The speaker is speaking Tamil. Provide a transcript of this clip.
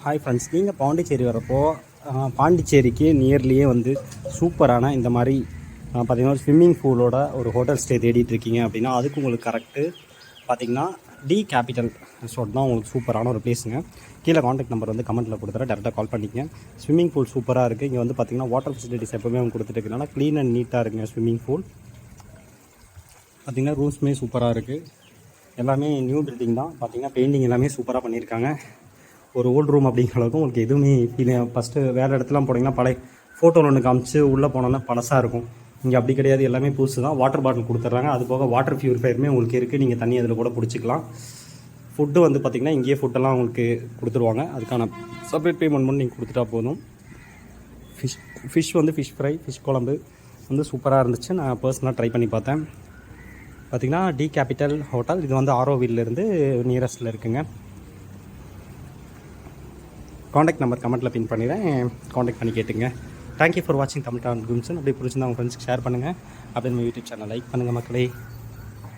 ஹாய் ஃப்ரெண்ட்ஸ், நீங்கள் பாண்டிச்சேரி வரப்போ பாண்டிச்சேரிக்கு நியர்லியே வந்து சூப்பரான இந்த மாதிரி பார்த்திங்கன்னா ஒரு ஸ்விம்மிங் பூலோட ஒரு ஹோட்டல் ஸ்டே தேடிட்டுருக்கீங்க அப்படின்னா அதுக்கு உங்களுக்கு கரெக்டு பார்த்திங்கன்னா டி கேபிட்டல் ரிசார்ட் தான் உங்களுக்கு சூப்பரான ஒரு பிளேஸுங்க. கீழே காண்டாக்ட் நம்பர் வந்து கமெண்ட்டில் கொடுத்துறேன், டேரெக்டாக கால் பண்ணிக்கங்க. ஸ்விம்மிங் பூல் சூப்பராக இருக்குது. இங்கே வந்து பார்த்திங்கன்னா வாட்டர் ஃபெசிலிட்டிஸ் எப்போவுமே அவங்க கொடுத்துட்டு க்ளீன் அண்ட் நீட்டாக இருக்குங்க. ஸ்விம்மிங் பூல் பார்த்திங்கன்னா ரூம்ஸுமே சூப்பராக இருக்குது. எல்லாமே நியூ பில்டிங் தான். பார்த்திங்கன்னா பெயிண்டிங் எல்லாமே சூப்பராக பண்ணியிருக்காங்க. ஒரு ஓல்டு ரூம் அப்படிங்கிற அளவுக்கு உங்களுக்கு எதுவுமே ஃபீல். ஃபஸ்ட்டு வேறு இடத்துலாம் போனீங்கன்னா பழைய ஃபோட்டோவில் ஒன்று காமிச்சு உள்ளே போனோன்னா பழசாக இருக்கும். இங்கே அப்படி கிடையாது, எல்லாமே புதுசு தான். வாட்டர் பாட்டில் கொடுத்துட்றாங்க. அது போக வாட்டர் ப்யூரிஃபையருமே உங்களுக்கு இருக்குது. நீங்கள் தண்ணி அதில் கூட பிடிச்சிக்கலாம். ஃபுட்டு வந்து பார்த்திங்கன்னா இங்கேயே ஃபுட்டெல்லாம் உங்களுக்கு கொடுத்துருவாங்க. அதுக்கான செப்பரேட் பேமெண்ட் பண்ணி நீங்கள் கொடுத்துட்டா போதும். ஃபிஷ் வந்து ஃபிஷ் ஃப்ரை, ஃபிஷ் குழம்பு வந்து சூப்பராக இருந்துச்சு. நான் பர்சனலாக ட்ரை பண்ணி பார்த்தேன். பார்த்திங்கன்னா டி கேபிட்டல் ஹோட்டல் இது வந்து ஆரோவில்லேருந்து நியரஸ்ட்டில் இருக்குங்க. காண்டாக்ட் நம்பர் கமெண்ட்டில் பின் பண்ணிடுறேன், காண்டாக்ட் பண்ணி கேட்டுங்க. தேங்க்யூ ஃபார் வாட்சிங் தமிழ் டான் கும்சன். அப்படி பிடிச்சிருந்தா உங்கள் ஃப்ரெண்ட்ஸ்க்கு ஷேர் பண்ணுங்கள். அப்படியே நம்ம யூடியூப் சேனல் லைக் பண்ணுங்கள் மக்களே.